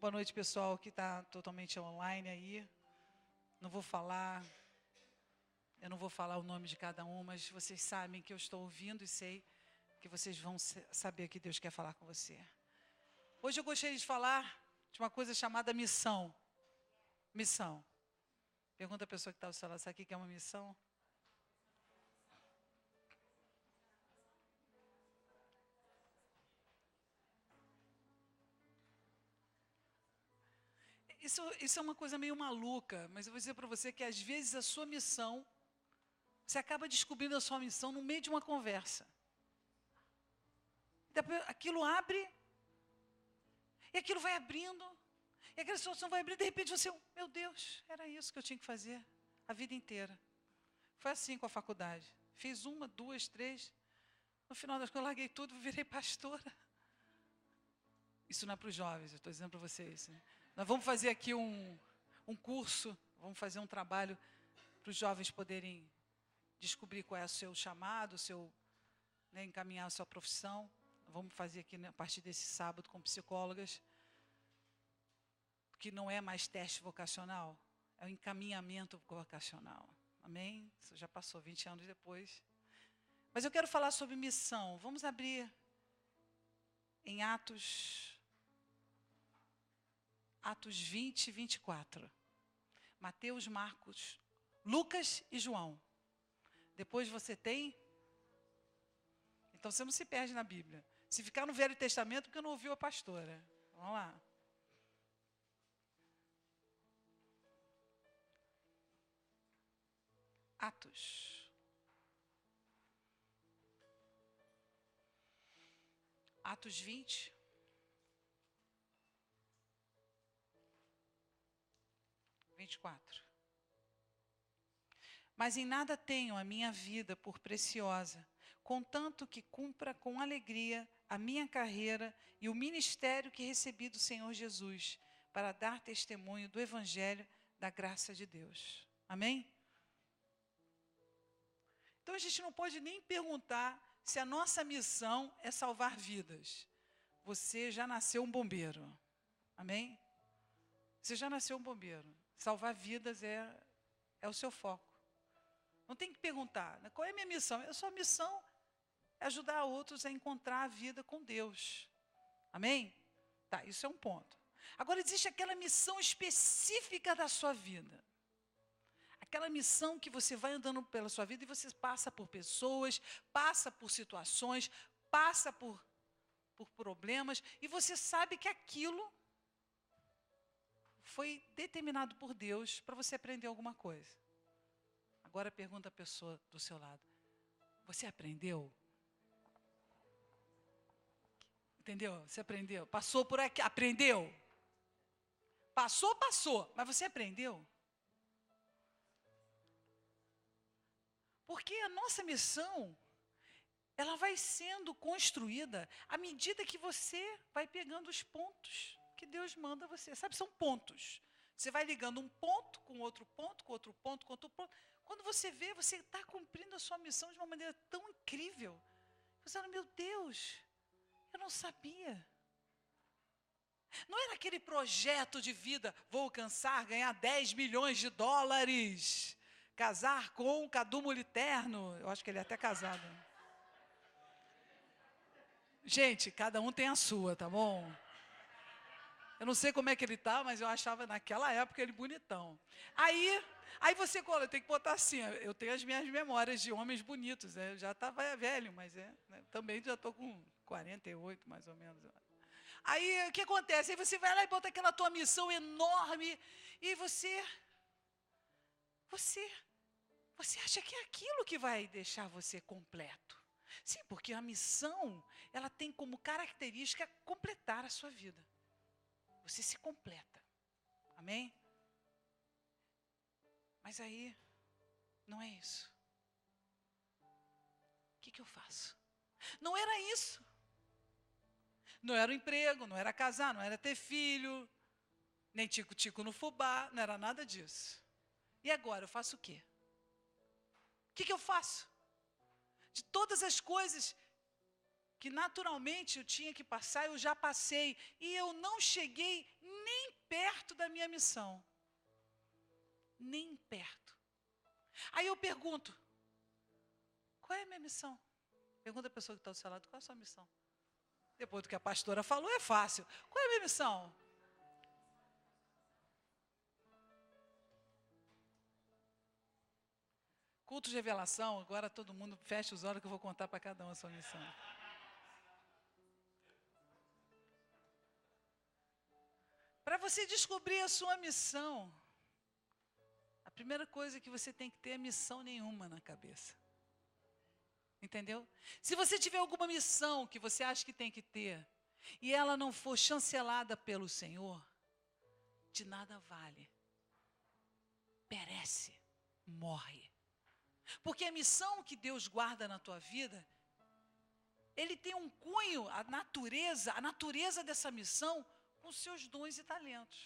Boa noite, pessoal que está totalmente online aí. Eu não vou falar o nome de cada um, mas vocês sabem que eu estou ouvindo e sei que vocês vão saber que Deus quer falar com você. Hoje eu gostaria de falar de uma coisa chamada missão. Missão. Pergunta a pessoa que está ao seu lado, sabe o que é uma missão? Isso é uma coisa meio maluca, mas eu vou dizer para você que às vezes a sua missão, você acaba descobrindo a sua missão no meio de uma conversa. Depois, aquilo abre, e aquilo vai abrindo, e aquela situação vai abrindo, de repente você, meu Deus, era isso que eu tinha que fazer a vida inteira. Foi assim com a faculdade. Fiz 1, 2, 3, no final das contas eu larguei tudo e virei pastora. Isso não é para os jovens, eu estou dizendo para vocês. Né? Nós vamos fazer aqui um curso, vamos fazer um trabalho para os jovens poderem descobrir qual é o seu chamado, encaminhar a sua profissão. Vamos fazer aqui, a partir desse sábado, com psicólogas, que não é mais teste vocacional, é o encaminhamento vocacional. Amém? Isso já passou 20 anos depois. Mas eu quero falar sobre missão. Vamos abrir em Atos 20 e 24. Mateus, Marcos, Lucas e João. Depois você tem... Então você não se perde na Bíblia. Se ficar no Velho Testamento, porque não ouviu a pastora. Vamos lá. Atos 20. Mas em nada tenho a minha vida por preciosa, contanto que cumpra com alegria a minha carreira e o ministério que recebi do Senhor Jesus, para dar testemunho do Evangelho da graça de Deus. Amém? Então a gente não pode nem perguntar se a nossa missão é salvar vidas. Você já nasceu um bombeiro. Amém? Você já nasceu um bombeiro. Salvar vidas é o seu foco. Não tem que perguntar, né? Qual é a minha missão? A sua missão é ajudar outros a encontrar a vida com Deus. Amém? Tá, isso é um ponto. Agora existe aquela missão específica da sua vida. Aquela missão que você vai andando pela sua vida e você passa por pessoas, passa por situações, passa por problemas, e você sabe que aquilo foi determinado por Deus para você aprender alguma coisa. Agora pergunta a pessoa do seu lado: você aprendeu? Entendeu? Você aprendeu? Passou por aqui, aprendeu? Passou, mas você aprendeu? Porque a nossa missão, ela vai sendo construída à medida que você vai pegando os pontos que Deus manda você. Sabe, são pontos. Você vai ligando um ponto com outro ponto, com outro ponto, com outro ponto. Quando você vê, você está cumprindo a sua missão de uma maneira tão incrível. Você fala, meu Deus, eu não sabia. Não era aquele projeto de vida, vou alcançar, ganhar 10 milhões de dólares, casar com Cadu Moliterno. Eu acho que ele é até casado. Gente, cada um tem a sua, tá bom? Eu não sei como é que ele tá, mas eu achava naquela época ele bonitão. Aí você tem que botar assim, eu tenho as minhas memórias de homens bonitos, eu já estava velho, mas né, também já estou com 48 mais ou menos. Aí o que acontece? Aí você vai lá e bota aquela tua missão enorme e você acha que é aquilo que vai deixar você completo. Sim, porque a missão, ela tem como característica completar a sua vida. Você se completa. Amém? Mas aí, não é isso. O que eu faço? Não era isso. Não era o emprego, não era casar, não era ter filho, nem tico-tico no fubá, não era nada disso. E agora, eu faço o quê? O que eu faço? De todas as coisas que naturalmente eu tinha que passar, eu já passei. E eu não cheguei nem perto da minha missão. Nem perto. Aí eu pergunto, qual é a minha missão? Pergunta a pessoa que está do seu lado, qual é a sua missão? Depois do que a pastora falou, é fácil. Qual é a minha missão? Culto de revelação, agora todo mundo fecha os olhos que eu vou contar para cada um a sua missão. Para você descobrir a sua missão, a primeira coisa que você tem que ter é missão nenhuma na cabeça. Entendeu? Se você tiver alguma missão que você acha que tem que ter, e ela não for chancelada pelo Senhor, de nada vale. Perece, morre. Porque a missão que Deus guarda na tua vida, Ele tem um cunho, a natureza dessa missão, com seus dons e talentos.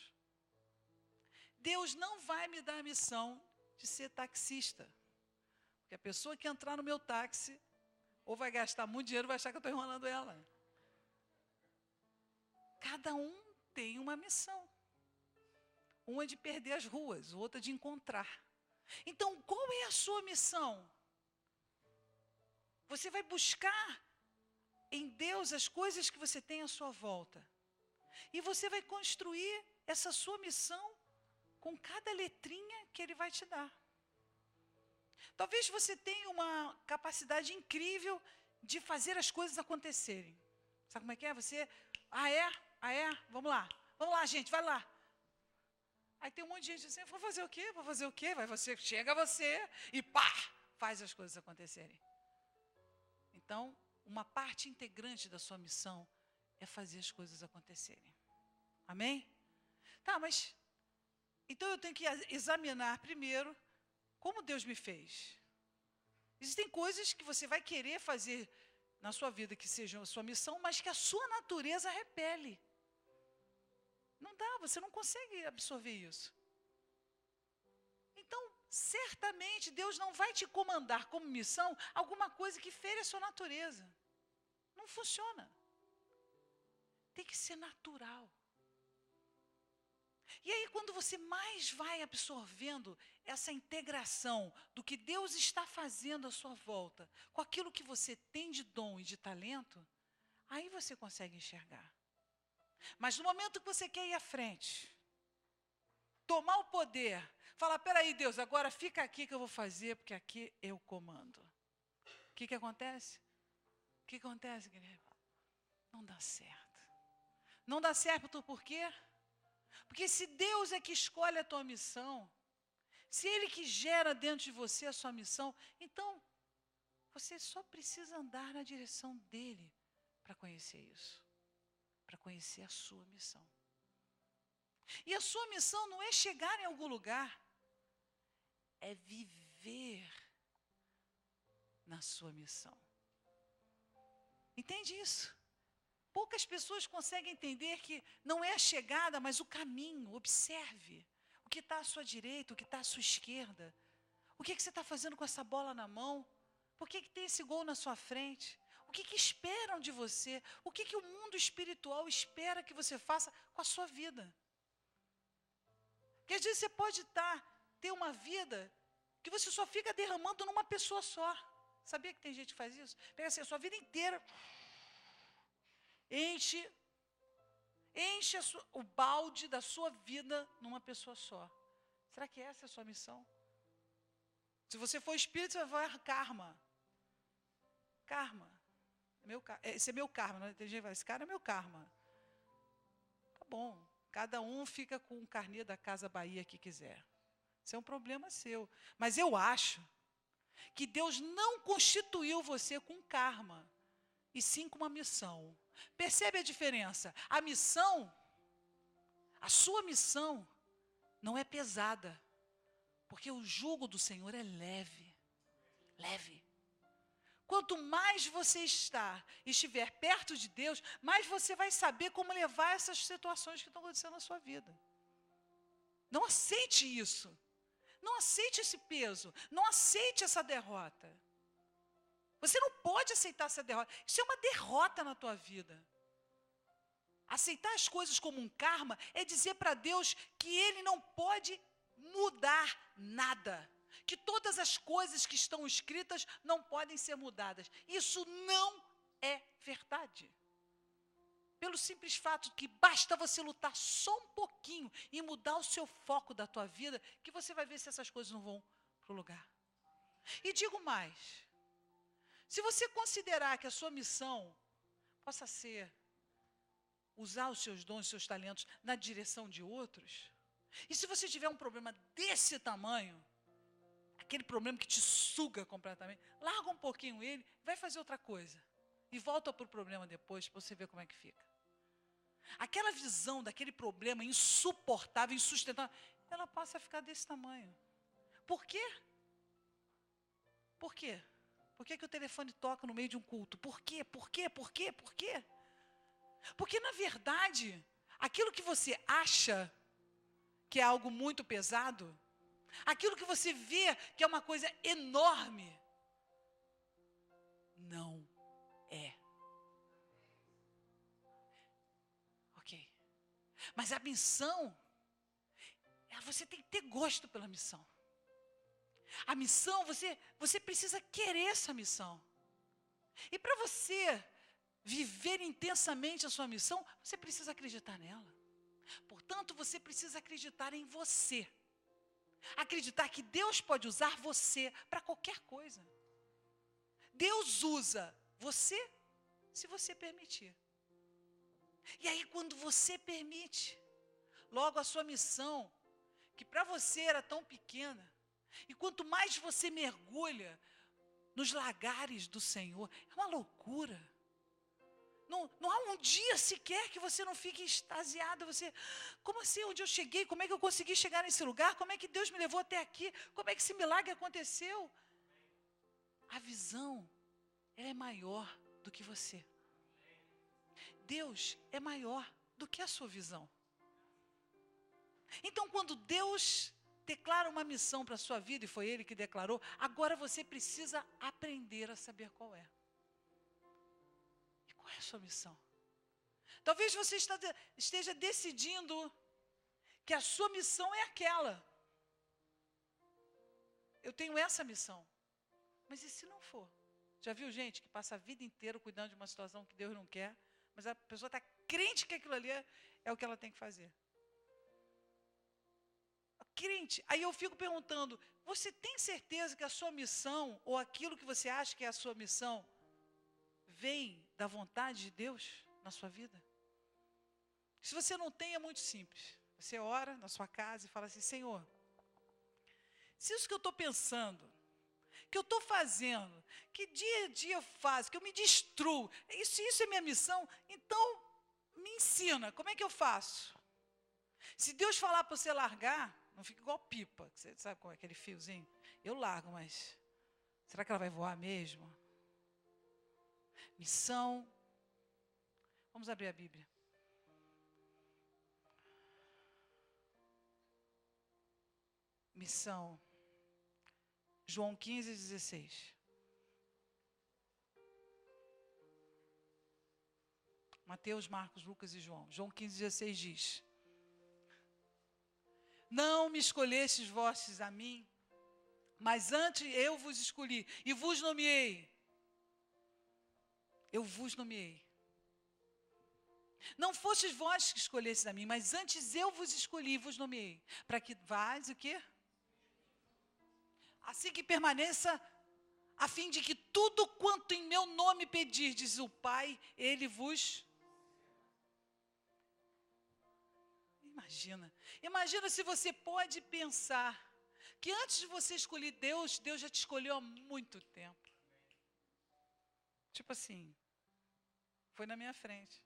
Deus não vai me dar a missão de ser taxista. Porque a pessoa que entrar no meu táxi, ou vai gastar muito dinheiro, vai achar que eu estou enrolando ela. Cada um tem uma missão. Uma é de perder as ruas, outra de encontrar. Então, qual é a sua missão? Você vai buscar em Deus as coisas que você tem à sua volta. E você vai construir essa sua missão com cada letrinha que Ele vai te dar. Talvez você tenha uma capacidade incrível de fazer as coisas acontecerem. Sabe como é que é? Você, vamos lá, gente, vai lá. Aí tem um monte de gente assim, vou fazer o quê? Vou fazer o quê? Chega você e pá, faz as coisas acontecerem. Então, uma parte integrante da sua missão é fazer as coisas acontecerem. Amém? Tá, mas então eu tenho que examinar primeiro como Deus me fez. Existem coisas que você vai querer fazer na sua vida que sejam a sua missão, mas que a sua natureza repele. Não dá, você não consegue absorver isso. Então, certamente Deus não vai te comandar como missão alguma coisa que fere a sua natureza. Não funciona. Tem que ser natural. E aí, quando você mais vai absorvendo essa integração do que Deus está fazendo à sua volta, com aquilo que você tem de dom e de talento, aí você consegue enxergar. Mas no momento que você quer ir à frente, tomar o poder, falar, peraí Deus, agora fica aqui que eu vou fazer, porque aqui eu comando. O que acontece? O que acontece, Guilherme? Não dá certo. Não dá certo por quê? Porque se Deus é que escolhe a tua missão, se Ele que gera dentro de você a sua missão, então você só precisa andar na direção dEle para conhecer isso, para conhecer a sua missão. E a sua missão não é chegar em algum lugar, é viver na sua missão. Entende isso? Poucas pessoas conseguem entender que não é a chegada, mas o caminho. Observe o que está à sua direita, o que está à sua esquerda. O que você está fazendo com essa bola na mão? Por que tem esse gol na sua frente? O que esperam de você? O que o mundo espiritual espera que você faça com a sua vida? Porque às vezes você pode ter uma vida que você só fica derramando numa pessoa só. Sabia que tem gente que faz isso? Pega assim, a sua vida inteira, enche o balde da sua vida numa pessoa só. Será que essa é a sua missão? Se você for espírito, você vai falar karma. Karma. Esse é meu karma. Não tem gente que fala, esse cara é meu karma. Tá bom. Cada um fica com o carnê da Casa Bahia que quiser. Isso é um problema seu. Mas eu acho que Deus não constituiu você com karma, e sim com uma missão. Percebe a diferença? A missão, a sua missão, não é pesada, porque o jugo do Senhor é leve. Leve. Quanto mais você estiver perto de Deus, mais você vai saber como levar essas situações que estão acontecendo na sua vida. Não aceite isso. Não aceite esse peso. Não aceite essa derrota. Você não pode aceitar essa derrota. Isso é uma derrota na tua vida. Aceitar as coisas como um karma é dizer para Deus que Ele não pode mudar nada. Que todas as coisas que estão escritas não podem ser mudadas. Isso não é verdade. Pelo simples fato que basta você lutar só um pouquinho e mudar o seu foco da tua vida, que você vai ver se essas coisas não vão para o lugar. E digo mais, se você considerar que a sua missão possa ser usar os seus dons, os seus talentos na direção de outros, e se você tiver um problema desse tamanho, aquele problema que te suga completamente, larga um pouquinho ele, vai fazer outra coisa. E volta para o problema depois, para você ver como é que fica. Aquela visão daquele problema insuportável, insustentável, ela passa a ficar desse tamanho. Por quê? Por quê? Por que o telefone toca no meio de um culto? Por quê? Por quê? Por quê? Por quê? Porque, na verdade, aquilo que você acha que é algo muito pesado, aquilo que você vê que é uma coisa enorme, não é. Ok. Mas a missão, você tem que ter gosto pela missão. A missão, você precisa querer essa missão. E para você viver intensamente a sua missão, você precisa acreditar nela. Portanto, você precisa acreditar em você. Acreditar que Deus pode usar você para qualquer coisa. Deus usa você, se você permitir. E aí, quando você permite, logo a sua missão, que para você era tão pequena, e quanto mais você mergulha nos lagares do Senhor, é uma loucura. Não há um dia sequer que você não fique extasiado. Como assim, onde eu cheguei? Como é que eu consegui chegar nesse lugar? Como é que Deus me levou até aqui? Como é que esse milagre aconteceu? A visão, ela é maior do que você. Deus é maior do que a sua visão. Então, quando Deus declara uma missão para a sua vida, e foi Ele que declarou, agora você precisa aprender a saber qual é. E qual é a sua missão? Talvez você esteja decidindo que a sua missão é aquela. Eu tenho essa missão. Mas e se não for? Já viu gente que passa a vida inteira cuidando de uma situação que Deus não quer, mas a pessoa está crente que aquilo ali é o que ela tem que fazer. Crente, aí eu fico perguntando, você tem certeza que a sua missão, ou aquilo que você acha que é a sua missão, vem da vontade de Deus na sua vida? Se você não tem, é muito simples. Você ora na sua casa e fala assim, Senhor, se isso que eu estou pensando, que eu estou fazendo, que dia a dia eu faço, que eu me destruo, isso é minha missão, então me ensina, como é que eu faço? Se Deus falar para você largar, não fica igual pipa, você sabe qual é aquele fiozinho? Eu largo, mas será que ela vai voar mesmo? Missão. Vamos abrir a Bíblia. Missão. João 15:16. Mateus, Marcos, Lucas e João. João 15:16 diz: não me escolhestes vós a mim, mas antes eu vos escolhi e vos nomeei. Eu vos nomeei. Não fostes vós que escolhestes a mim, mas antes eu vos escolhi e vos nomeei. Para que vás o quê? Assim que permaneça, a fim de que tudo quanto em meu nome pedirdes o Pai, Ele vos... Imagina se você pode pensar que antes de você escolher Deus, Deus já te escolheu há muito tempo. Tipo assim, foi na minha frente.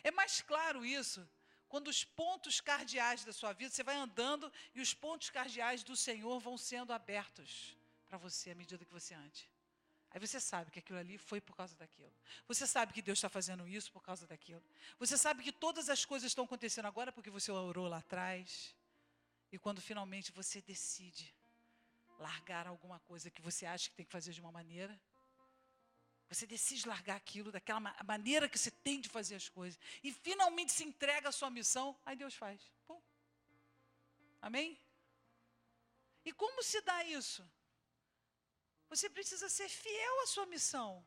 É mais claro isso, quando os pontos cardeais da sua vida, você vai andando e os pontos cardeais do Senhor vão sendo abertos para você à medida que você ande. Aí você sabe que aquilo ali foi por causa daquilo. Você sabe que Deus está fazendo isso por causa daquilo. Você sabe que todas as coisas estão acontecendo agora porque você orou lá atrás. E quando finalmente você decide largar alguma coisa que você acha que tem que fazer de uma maneira, Você decide largar aquilo daquela maneira que você tem de fazer as coisas. E finalmente se entrega à sua missão, aí Deus faz. Pum. Amém? E como se dá isso? Você precisa ser fiel à sua missão.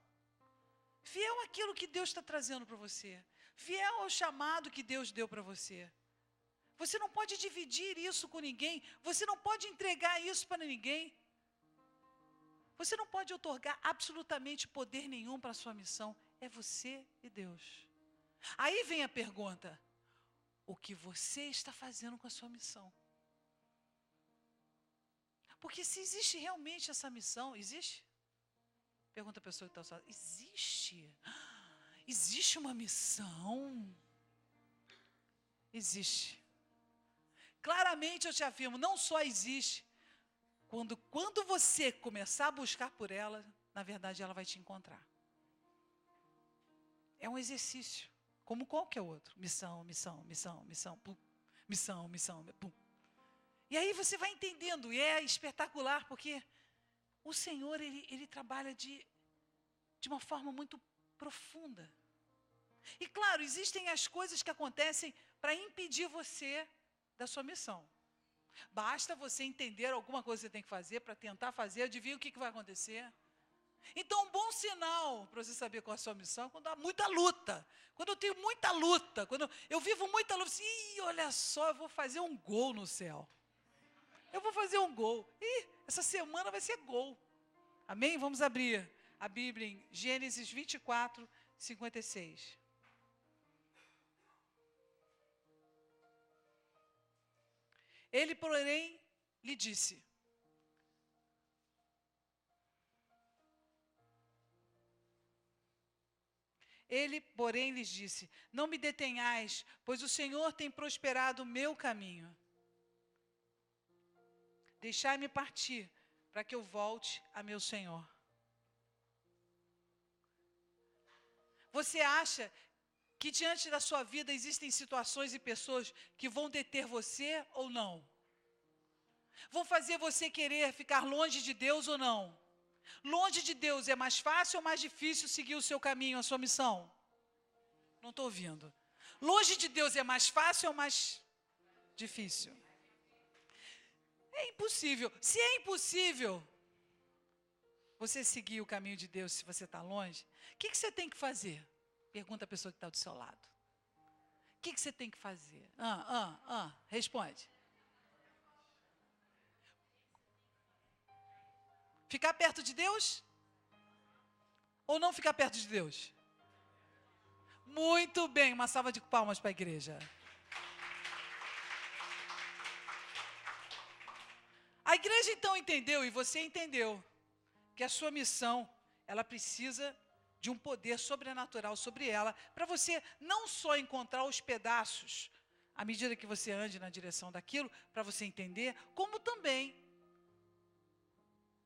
Fiel àquilo que Deus está trazendo para você. Fiel ao chamado que Deus deu para você. Você não pode dividir isso com ninguém. Você não pode entregar isso para ninguém. Você não pode outorgar absolutamente poder nenhum para a sua missão. É você e Deus. Aí vem a pergunta: o que você está fazendo com a sua missão? Porque se existe realmente essa missão, existe? Pergunta a pessoa que está ao seu lado. Existe? Existe uma missão? Existe. Claramente eu te afirmo, não só existe. Quando você começar a buscar por ela, na verdade ela vai te encontrar. É um exercício, como qualquer outro. Missão, missão, missão, missão, pum. Missão, missão, pum. E aí você vai entendendo, e é espetacular, porque o Senhor, Ele trabalha de uma forma muito profunda. E claro, existem as coisas que acontecem para impedir você da sua missão. Basta você entender alguma coisa que você tem que fazer para tentar fazer, adivinha o que vai acontecer? Então, um bom sinal para você saber qual é a sua missão é quando há muita luta. Quando eu tenho muita luta, quando eu vivo muita luta, assim, olha só, eu vou fazer um gol no céu. Eu vou fazer um gol. Essa semana vai ser gol. Amém? Vamos abrir a Bíblia em Gênesis 24, 56. Ele, porém, lhe disse: Ele, porém, lhes disse: não me detenhais, pois o Senhor tem prosperado o meu caminho. Deixai-me partir, para que eu volte a meu Senhor. Você acha que diante da sua vida existem situações e pessoas que vão deter você ou não? Vão fazer você querer ficar longe de Deus ou não? Longe de Deus é mais fácil ou mais difícil seguir o seu caminho, a sua missão? Não estou ouvindo. Longe de Deus é mais fácil ou mais difícil? É impossível. Se é impossível você seguir o caminho de Deus se você está longe, o que você tem que fazer? Pergunta a pessoa que está do seu lado. O que você tem que fazer? Responde. Ficar perto de Deus? Ou não ficar perto de Deus? Muito bem, uma salva de palmas para a igreja. A igreja então entendeu, e você entendeu, que a sua missão, ela precisa de um poder sobrenatural sobre ela, para você não só encontrar os pedaços, à medida que você ande na direção daquilo, para você entender, como também,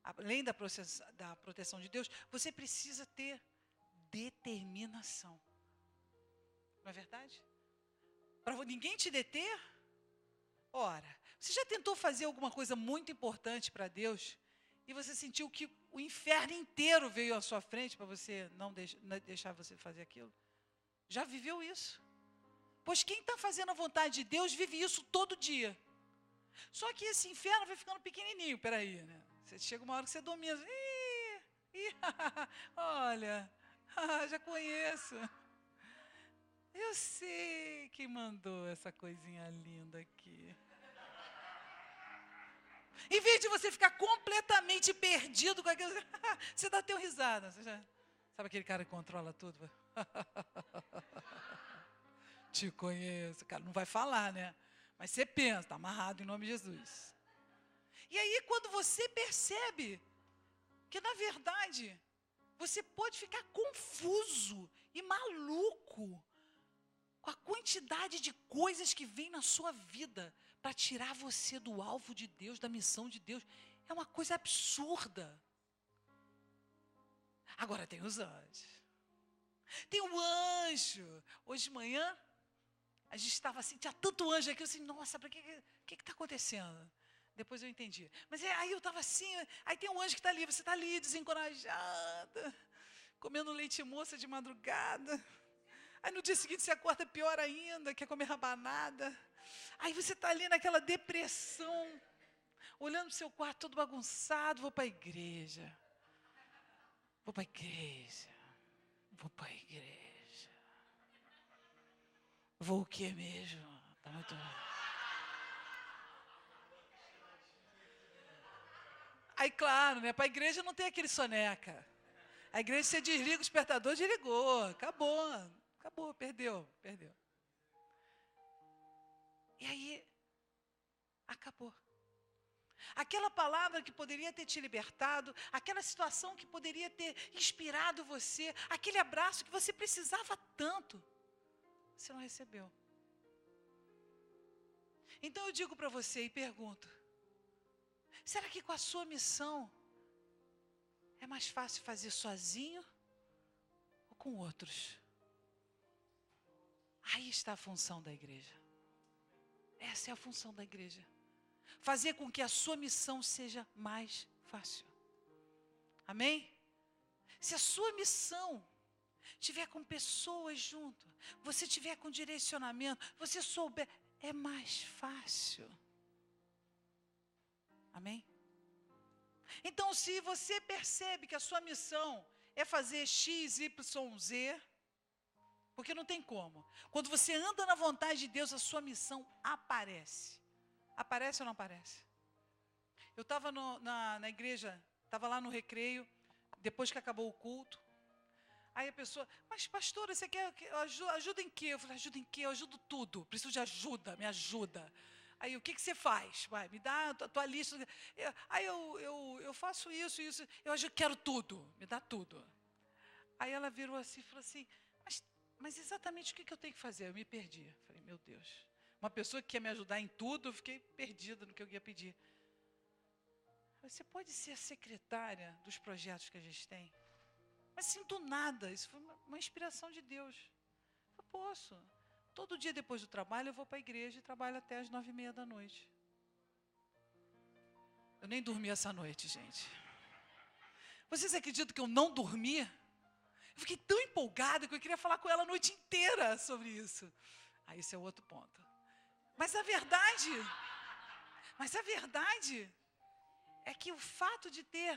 além da proteção de Deus, você precisa ter determinação. Não é verdade? Para ninguém te deter? Ora, você já tentou fazer alguma coisa muito importante para Deus e você sentiu que o inferno inteiro veio à sua frente para você não deixar você fazer aquilo? Já viveu isso? Pois quem está fazendo a vontade de Deus vive isso todo dia. Só que esse inferno vai ficando pequenininho, peraí, né? Você chega uma hora que você domina. Olha, já conheço. Eu sei quem mandou essa coisinha linda aqui. Em vez de você ficar completamente perdido com aquilo, você dá até uma risada. Sabe aquele cara que controla tudo? Te conheço. O cara não vai falar, né? Mas você pensa, está amarrado em nome de Jesus. E aí, quando você percebe que, na verdade, você pode ficar confuso e maluco com a quantidade de coisas que vem na sua vida para tirar você do alvo de Deus, da missão de Deus. É uma coisa absurda. Agora tem os anjos. Tem um anjo. Hoje de manhã, a gente estava assim, tinha tanto anjo aqui, eu assim, nossa, o que está acontecendo? Depois eu entendi. Mas aí eu estava assim, aí tem um anjo que está ali, você está ali desencorajada. comendo leite moça de madrugada. Aí no dia seguinte você acorda pior ainda, quer comer rabanada. Aí você está ali naquela depressão, olhando para o seu quarto todo bagunçado. Vou para a igreja. Vou para a igreja. Vou para a igreja. Vou o quê mesmo? Tá muito... Aí, claro, né? Para a igreja não tem aquele soneca. A igreja, você desliga o despertador, desligou. Acabou, perdeu. E aí, acabou. Aquela palavra que poderia ter te libertado, aquela situação que poderia ter inspirado você, aquele abraço que você precisava tanto, você não recebeu. Então eu digo para você e pergunto, será que com a sua missão é mais fácil fazer sozinho ou com outros? Aí está a função da igreja. Essa é a função da igreja. Fazer com que a sua missão seja mais fácil. Amém? Se a sua missão tiver com pessoas junto, você tiver com direcionamento, você souber, é mais fácil. Amém? Então, se você percebe que a sua missão é fazer X, Y, Z, porque não tem como. Quando você anda na vontade de Deus, a sua missão aparece. Aparece ou não aparece? Eu estava na igreja, estava lá no recreio, depois que acabou o culto. Aí a pessoa, mas pastora, você quer ajuda em quê? Eu falei, ajuda em quê? Eu ajudo tudo, preciso de ajuda, me ajuda. Aí, o que você faz? Vai, me dá a tua lista. Aí eu faço isso, eu quero tudo, me dá tudo. Aí ela virou assim e falou assim, mas exatamente o que eu tenho que fazer? Eu me perdi. Eu falei, meu Deus. Uma pessoa que quer me ajudar em tudo, eu fiquei perdida no que eu ia pedir. Você pode ser a secretária dos projetos que a gente tem? Mas sinto nada, isso foi uma inspiração de Deus. Eu posso. Todo dia depois do trabalho eu vou para a igreja e trabalho até as 9:30 da noite. Eu nem dormi essa noite, gente. Vocês acreditam que eu não dormi? Eu fiquei tão empolgada que eu queria falar com ela a noite inteira sobre isso. Aí esse é outro ponto. Mas a verdade é que o fato de ter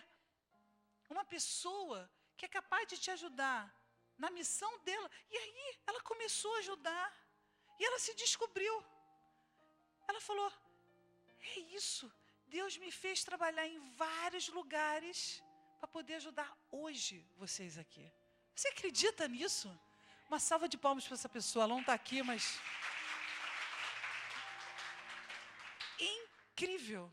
uma pessoa que é capaz de te ajudar na missão dela, e aí ela começou a ajudar, e ela se descobriu. Ela falou, é isso, Deus me fez trabalhar em vários lugares para poder ajudar hoje vocês aqui. Você acredita nisso? Uma salva de palmas para essa pessoa, ela não está aqui, mas... Incrível.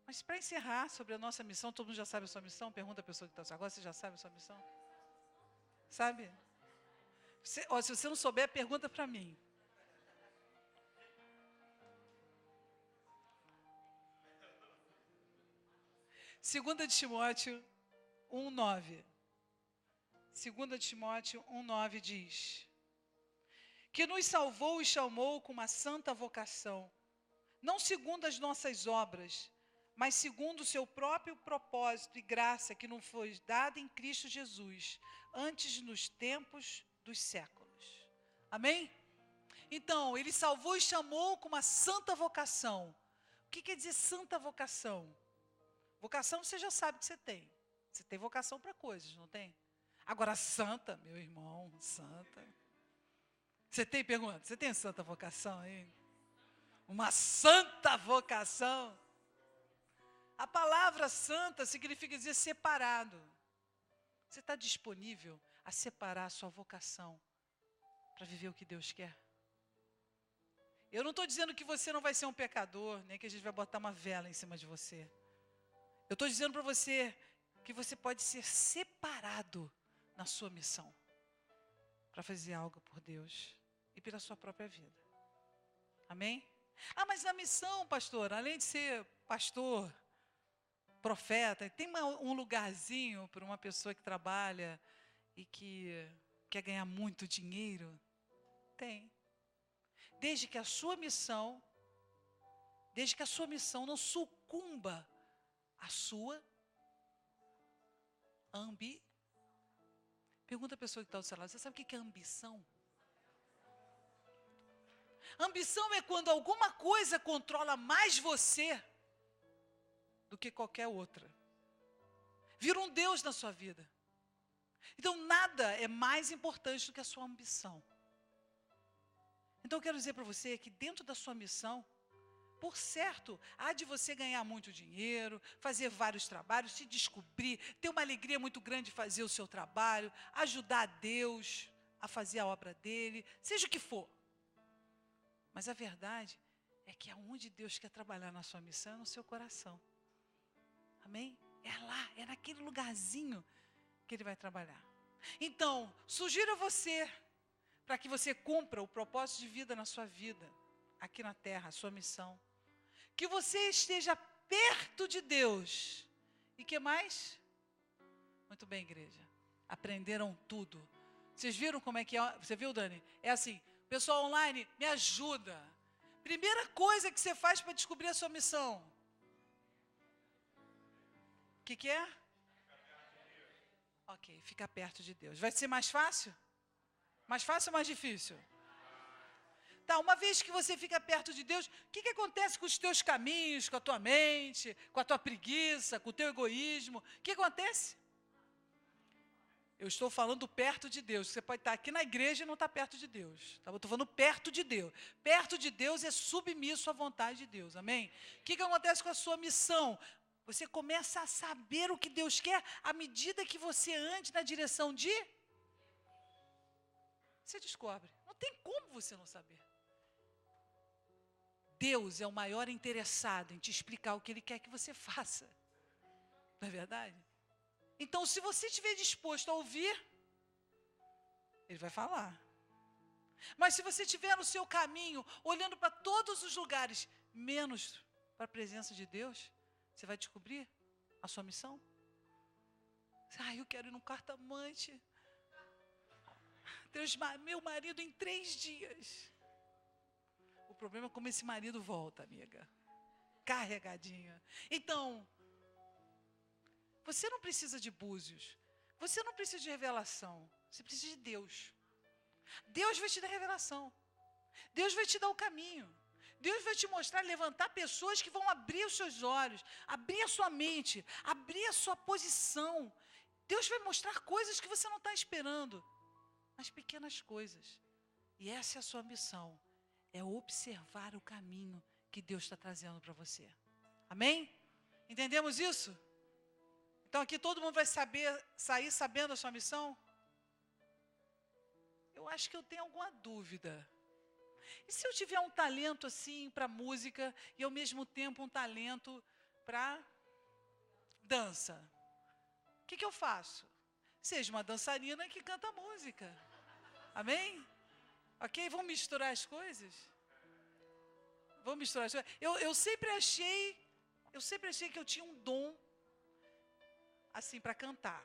Mas para encerrar sobre a nossa missão, todo mundo já sabe a sua missão? Pergunta a pessoa que está agora, você já sabe a sua missão? Sabe? Se você não souber, pergunta para mim. Segunda de Timóteo 1:9. 2 Timóteo 1:9 diz: que nos salvou e chamou com uma santa vocação, não segundo as nossas obras, mas segundo o seu próprio propósito e graça que nos foi dada em Cristo Jesus, antes nos tempos dos séculos. Amém? Então, Ele salvou e chamou com uma santa vocação. O que quer dizer santa vocação? Vocação você já sabe que você tem. Você tem vocação para coisas, não tem? Agora, santa, meu irmão, santa. Você tem pergunta? Você tem santa vocação aí? Uma santa vocação. A palavra santa significa dizer separado. Você está disponível a separar a sua vocação para viver o que Deus quer? Eu não estou dizendo que você não vai ser um pecador, nem que a gente vai botar uma vela em cima de você. Eu estou dizendo para você que você pode ser separado na sua missão para fazer algo por Deus e pela sua própria vida. Amém? Ah, mas a missão, pastor, além de ser pastor, profeta, tem um lugarzinho para uma pessoa que trabalha e que quer ganhar muito dinheiro? Tem. Desde que a sua missão não sucumba à sua Pergunta a pessoa que está ao seu lado, você sabe o que é ambição? Ambição é quando alguma coisa controla mais você do que qualquer outra. Vira um Deus na sua vida. Então, nada é mais importante do que a sua ambição. Então, eu quero dizer para você que dentro da sua missão, por certo, há de você ganhar muito dinheiro, fazer vários trabalhos, se descobrir, ter uma alegria muito grande de fazer o seu trabalho, ajudar a Deus a fazer a obra dele, seja o que for. Mas a verdade é que aonde Deus quer trabalhar na sua missão é no seu coração. Amém? É lá, é naquele lugarzinho que Ele vai trabalhar. Então, sugiro a você, para que você cumpra o propósito de vida na sua vida, aqui na terra, a sua missão, que você esteja perto de Deus. E que mais? Muito bem, igreja. Aprenderam tudo. Vocês viram como é que é? Você viu, Dani? É assim, pessoal online, me ajuda. Primeira coisa que você faz para descobrir a sua missão. O que é? Ok, ficar perto de Deus. Vai ser mais fácil? Mais fácil ou mais difícil? Tá, uma vez que você fica perto de Deus, o que acontece com os teus caminhos, com a tua mente, com a tua preguiça, com o teu egoísmo? O que acontece? Eu estou falando perto de Deus. Você pode estar aqui na igreja e não estar perto de Deus. Tá? Eu estou falando perto de Deus. Perto de Deus é submisso à vontade de Deus. Amém? O que acontece com a sua missão? Você começa a saber o que Deus quer à medida que você ande na direção de... Você descobre. Não tem como você não saber. Deus é o maior interessado em te explicar o que Ele quer que você faça. Não é verdade? Então, se você estiver disposto a ouvir, Ele vai falar. Mas se você estiver no seu caminho, olhando para todos os lugares, menos para a presença de Deus, você vai descobrir a sua missão. Eu quero ir num cartomante. Meu marido em 3 dias. O problema é como esse marido volta, amiga. Carregadinha. Então, você não precisa de búzios. Você não precisa de revelação. Você precisa de Deus. Deus vai te dar revelação. Deus vai te dar o caminho. Deus vai te mostrar, levantar pessoas que vão abrir os seus olhos, abrir a sua mente, abrir a sua posição. Deus vai mostrar coisas que você não está esperando. Mas pequenas coisas. E essa é a sua missão. É observar o caminho que Deus está trazendo para você. Amém? Entendemos isso? Então aqui todo mundo vai sair sabendo a sua missão? Eu acho que eu tenho alguma dúvida. E se eu tiver um talento assim para música e ao mesmo tempo um talento para dança? O que eu faço? Seja uma dançarina que canta música. Amém? Ok? Vamos misturar as coisas? Vamos misturar as coisas? Eu sempre achei que eu tinha um dom assim para cantar.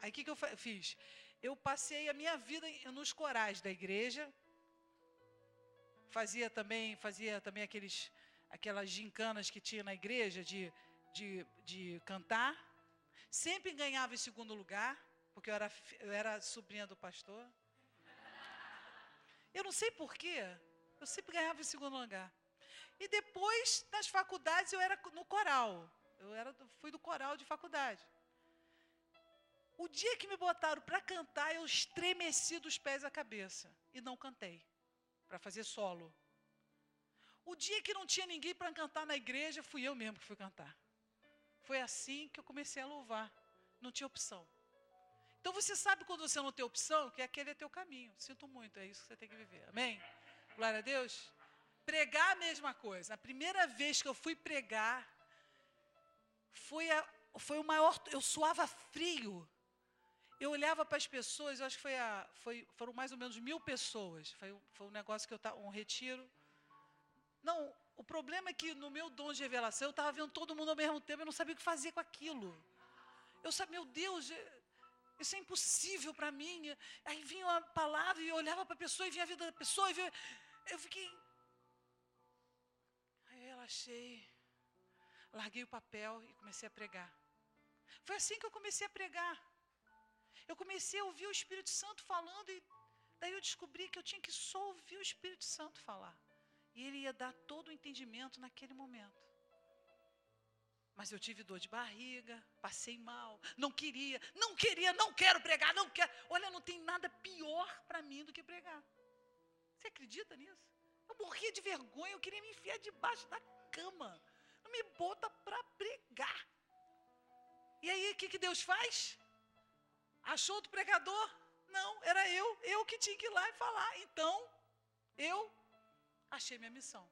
Aí o que eu fiz? Eu passei a minha vida nos corais da igreja. Fazia também aquelas gincanas que tinha na igreja de cantar. Sempre ganhava em segundo lugar, porque eu era sobrinha do pastor. Eu não sei porquê, eu sempre ganhava em segundo lugar. E depois, nas faculdades, eu era no coral. Fui do coral de faculdade. O dia que me botaram para cantar, eu estremeci dos pés à cabeça. E não cantei, para fazer solo. O dia que não tinha ninguém para cantar na igreja, fui eu mesmo que fui cantar. Foi assim que eu comecei a louvar. Não tinha opção. Então você sabe quando você não tem opção, que aquele é teu caminho. Sinto muito, é isso que você tem que viver. Amém? Glória a Deus. Pregar a mesma coisa. A primeira vez que eu fui pregar, foi o maior, eu suava frio. Eu olhava para as pessoas, eu acho que foram mais ou menos 1000 pessoas. Foi um negócio que um retiro. Não, o problema é que no meu dom de revelação, eu estava vendo todo mundo ao mesmo tempo, eu não sabia o que fazer com aquilo. Eu sabia, meu Deus, isso é impossível para mim. Aí vinha uma palavra e eu olhava para a pessoa e vinha a vida da pessoa. Eu fiquei... Aí eu relaxei, larguei o papel e comecei a pregar. Foi assim que eu comecei a pregar. Eu comecei a ouvir o Espírito Santo falando e daí eu descobri que eu tinha que só ouvir o Espírito Santo falar. E ele ia dar todo o entendimento naquele momento. Mas eu tive dor de barriga, passei mal, não queria, não quero pregar, não quero. Olha, não tem nada pior para mim do que pregar. Você acredita nisso? Eu morria de vergonha, eu queria me enfiar debaixo da cama. Não me bota para pregar. E aí, o que Deus faz? Achou outro pregador? Não, era eu que tinha que ir lá e falar. Então, eu achei minha missão.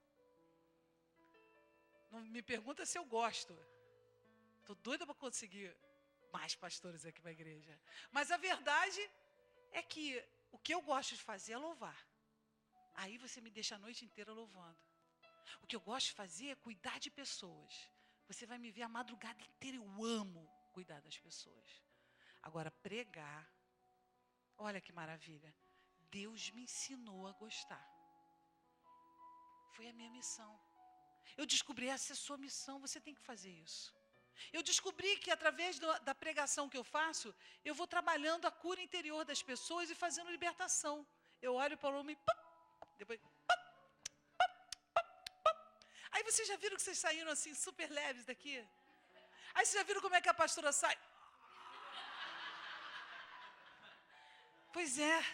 Não me pergunta se eu gosto. Estou doida para conseguir mais pastores aqui para a igreja. Mas a verdade é que o que eu gosto de fazer é louvar. Aí você me deixa a noite inteira louvando. O que eu gosto de fazer é cuidar de pessoas. Você vai me ver a madrugada inteira, eu amo cuidar das pessoas. Agora, pregar, olha que maravilha. Deus me ensinou a gostar. Foi a minha missão. Eu descobri, essa é a sua missão, você tem que fazer isso. Eu descobri que através da pregação que eu faço, eu vou trabalhando a cura interior das pessoas e fazendo libertação. Eu olho para o homem, depois, aí vocês já viram que vocês saíram assim, super leves daqui? Aí vocês já viram como é que a pastora sai? Pois é,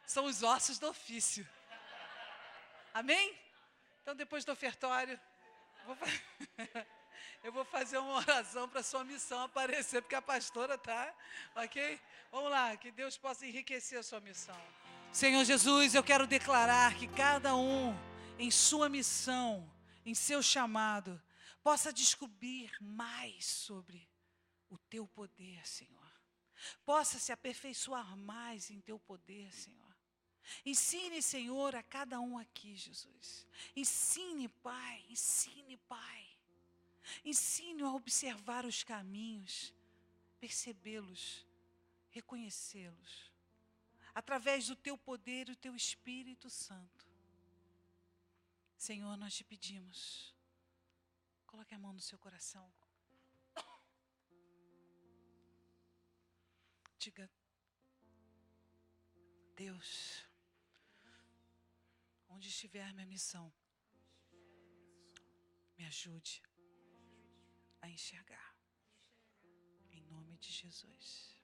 são os ossos do ofício. Amém? Então depois do ofertório, eu vou fazer uma oração para a sua missão aparecer, porque a pastora está, ok? Vamos lá, que Deus possa enriquecer a sua missão. Senhor Jesus, eu quero declarar que cada um, em sua missão, em seu chamado, possa descobrir mais sobre o teu poder, Senhor. Possa se aperfeiçoar mais em teu poder, Senhor. Ensine, Senhor, a cada um aqui, Jesus. Ensine, Pai, ensine, Pai. Ensine a observar os caminhos, percebê-los, reconhecê-los. Através do teu poder e do teu Espírito Santo. Senhor, nós te pedimos, coloque a mão no seu coração. Diga, Deus, onde estiver minha missão, me ajude a enxergar. Em nome de Jesus.